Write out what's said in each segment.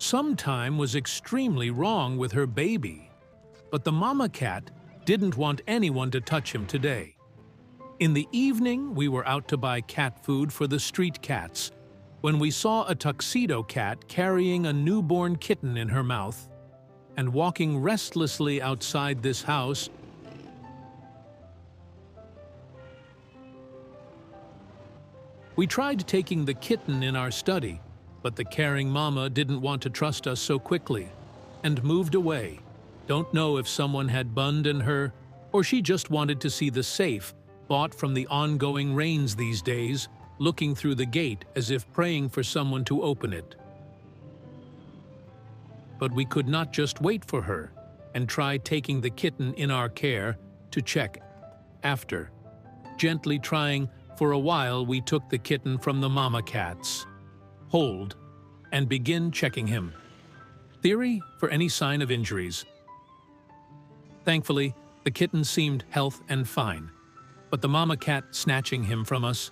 Sometime was extremely wrong with her baby, but the mama cat didn't want anyone to touch him today. In the evening, we were out to buy cat food for the street cats when we saw a tuxedo cat carrying a newborn kitten in her mouth and walking restlessly outside this house. We tried taking the kitten in our study, but the caring mama didn't want to trust us so quickly and moved away. Don't know if someone had abandoned her or she just wanted to see the safe bought from the ongoing rains these days, looking through the gate as if praying for someone to open it. But we could not just wait for her and try taking the kitten in our care to check after. Gently trying for a while, we took the kitten from the mama cat's hold and begin checking him. Theory for any sign of injuries. Thankfully, the kitten seemed healthy and fine, but the mama cat snatching him from us.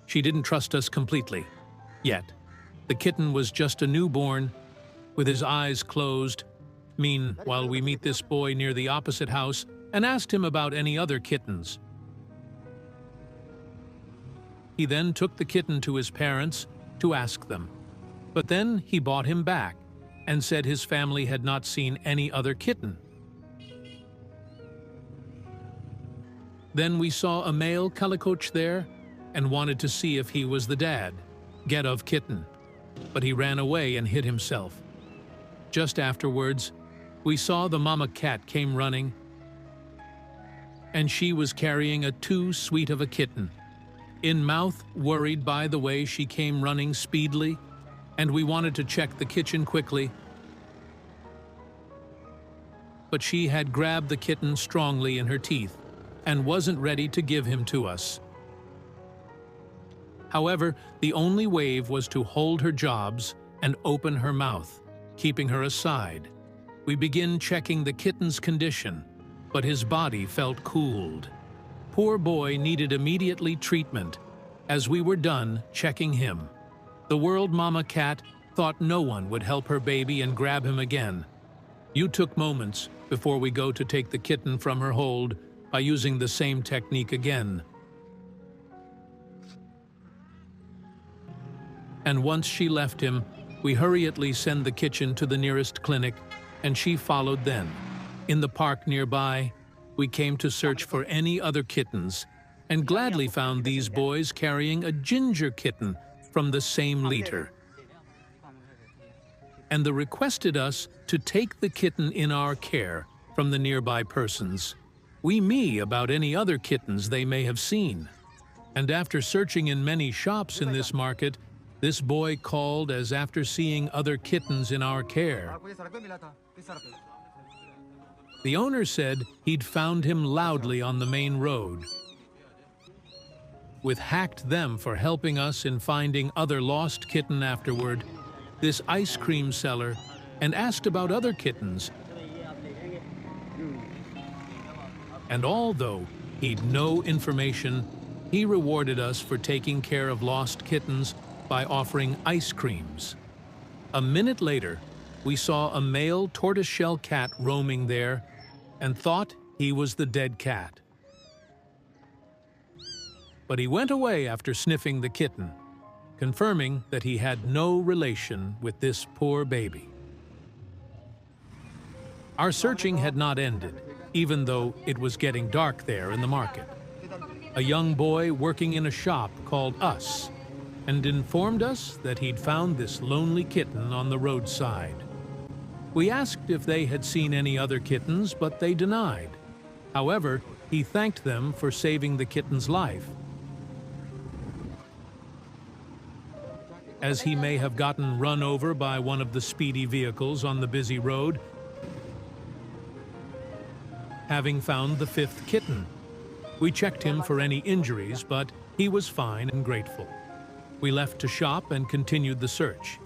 She didn't trust us completely, yet. The kitten was just a newborn, with his eyes closed. Meanwhile, we meet this boy near the opposite house and asked him about any other kittens. He then took the kitten to his parents to ask them, but then he bought him back and said his family had not seen any other kitten. Then we saw a male calicoach there and wanted to see if he was the dad, get of kitten, but he ran away and hid himself. Just afterwards, we saw the mama cat came running, and she was carrying a too sweet of a kitten. In mouth, worried by the way she came running speedily, and we wanted to check the kitchen quickly. But she had grabbed the kitten strongly in her teeth and wasn't ready to give him to us. However, the only way was to hold her jobs and open her mouth, keeping her aside. We begin checking the kitten's condition, but his body felt cooled. Poor boy needed immediately treatment. As we were done checking him, the world mama cat thought no one would help her baby and grab him again. You took moments before we go to take the kitten from her hold by using the same technique again. And once she left him, we hurriedly send the kitten to the nearest clinic, and she followed then. In the park nearby, we came to search for any other kittens, and gladly found these boys carrying a ginger kitten from the same litter. And they requested us to take the kitten in our care from the nearby persons. Me about any other kittens they may have seen. And after searching in many shops in this market, this boy called as after seeing other kittens in our care. The owner said he'd found him loudly on the main road. We thanked them for helping us in finding other lost kitten afterward, this ice cream seller, and asked about other kittens. And although he'd no information, he rewarded us for taking care of lost kittens by offering ice creams. A minute later, we saw a male tortoiseshell cat roaming there and thought he was the dead cat. But he went away after sniffing the kitten, confirming that he had no relation with this poor baby. Our searching had not ended, even though it was getting dark there in the market. A young boy working in a shop called us and informed us that he'd found this lonely kitten on the roadside. We asked if they had seen any other kittens, but they denied. However, he thanked them for saving the kitten's life, as he may have gotten run over by one of the speedy vehicles on the busy road, having found the fifth kitten. We checked him for any injuries, but he was fine and grateful. We left to shop and continued the search.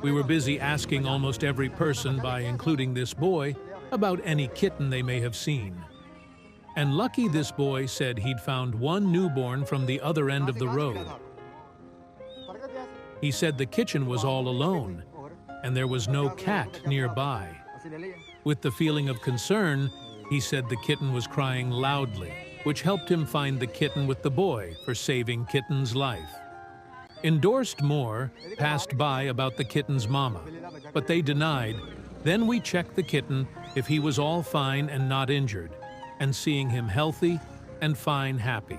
We were busy asking almost every person, by including this boy, about any kitten they may have seen. And lucky this boy said he'd found one newborn from the other end of the road. He said the kitchen was all alone, and there was no cat nearby. With the feeling of concern, he said the kitten was crying loudly, which helped him find the kitten with the boy for saving Kitten's life. Endorsed more passed by about the kitten's mama, but they denied. Then we checked the kitten if he was all fine and not injured, and seeing him healthy and fine, happy.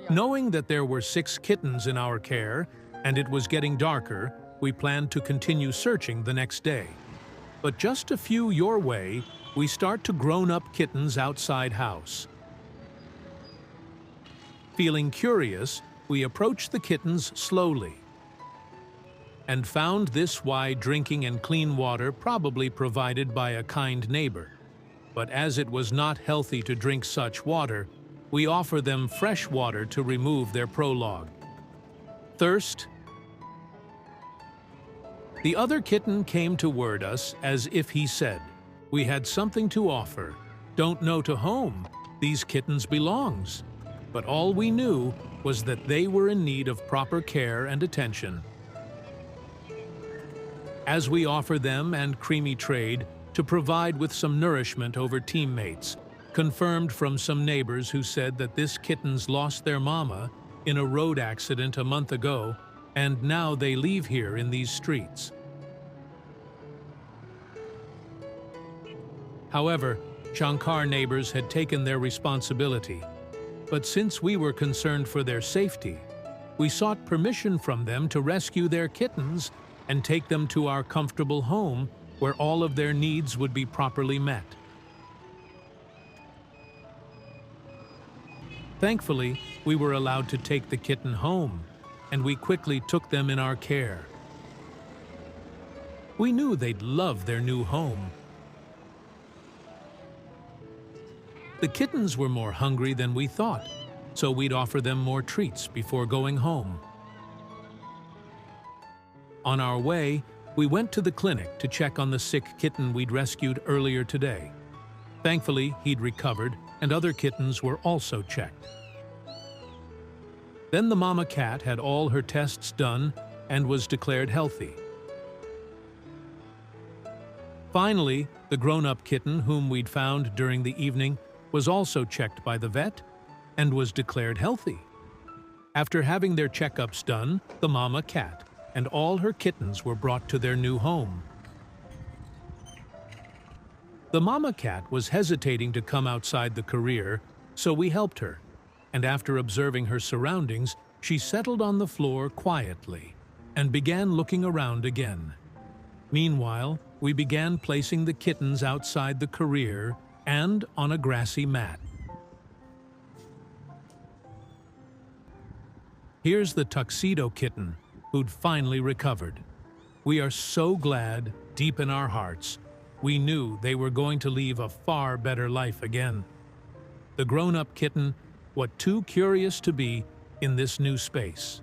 Knowing that there were 6 kittens in our care and it was getting darker, we planned to continue searching the next day. But just a few your way, we start to grown-up kittens outside house. Feeling curious, we approached the kittens slowly and found this why drinking and clean water probably provided by a kind neighbor. But as it was not healthy to drink such water, we offer them fresh water to remove their prologue. Thirst. The other kitten came toward us as if he said, "We had something to offer. Don't know to whom these kittens belongs." But all we knew was that they were in need of proper care and attention. As we offer them and Creamy trade to provide with some nourishment over teammates, confirmed from some neighbors who said that this kittens lost their mama in a road accident a month ago, and now they live here in these streets. However, Shankar neighbors had taken their responsibility, but since we were concerned for their safety, we sought permission from them to rescue their kittens and take them to our comfortable home where all of their needs would be properly met. Thankfully, we were allowed to take the kitten home, and we quickly took them in our care. We knew they'd love their new home. The kittens were more hungry than we thought, so we'd offer them more treats before going home. On our way, we went to the clinic to check on the sick kitten we'd rescued earlier today. Thankfully, he'd recovered, and other kittens were also checked. Then the mama cat had all her tests done and was declared healthy. Finally, the grown-up kitten whom we'd found during the evening was also checked by the vet and was declared healthy. After having their checkups done, the mama cat and all her kittens were brought to their new home. The mama cat was hesitating to come outside the career, so we helped her, and after observing her surroundings, she settled on the floor quietly and began looking around again. Meanwhile, we began placing the kittens outside the career and on a grassy mat. Here's the tuxedo kitten, who'd finally recovered. We are so glad, deep in our hearts, we knew they were going to leave a far better life again. The grown-up kitten, what too curious to be in this new space.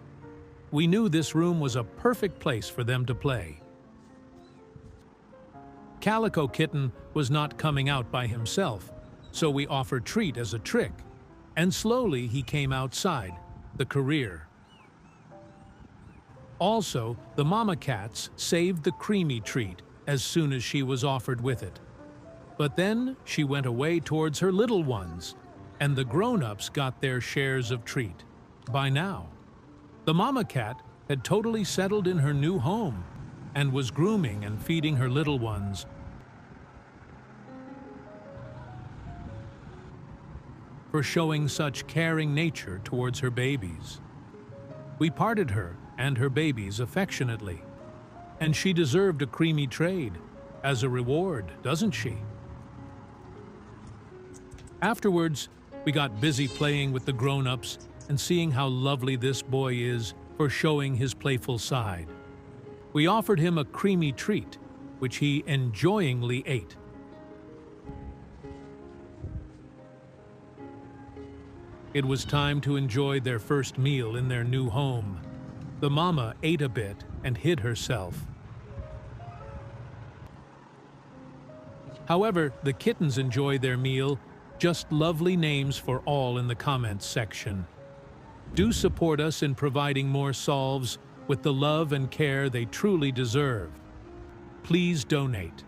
We knew this room was a perfect place for them to play. Calico Kitten was not coming out by himself, so we offered treat as a trick, and slowly he came outside, the career. Also, the mama cats saved the Creamy treat as soon as she was offered with it. But then she went away towards her little ones, and the grown-ups got their shares of treat. By now, the mama cat had totally settled in her new home and was grooming and feeding her little ones. For showing such caring nature towards her babies. We parted her and her babies affectionately, and she deserved a Creamy trade as a reward, doesn't she? Afterwards, we got busy playing with the grown-ups and seeing how lovely this boy is for showing his playful side. We offered him a Creamy treat, which he enjoyingly ate. It was time to enjoy their first meal in their new home. The mama ate a bit and hid herself. However, the kittens enjoy their meal, just lovely names for all in the comments section. Do support us in providing more solves with the love and care they truly deserve. Please donate.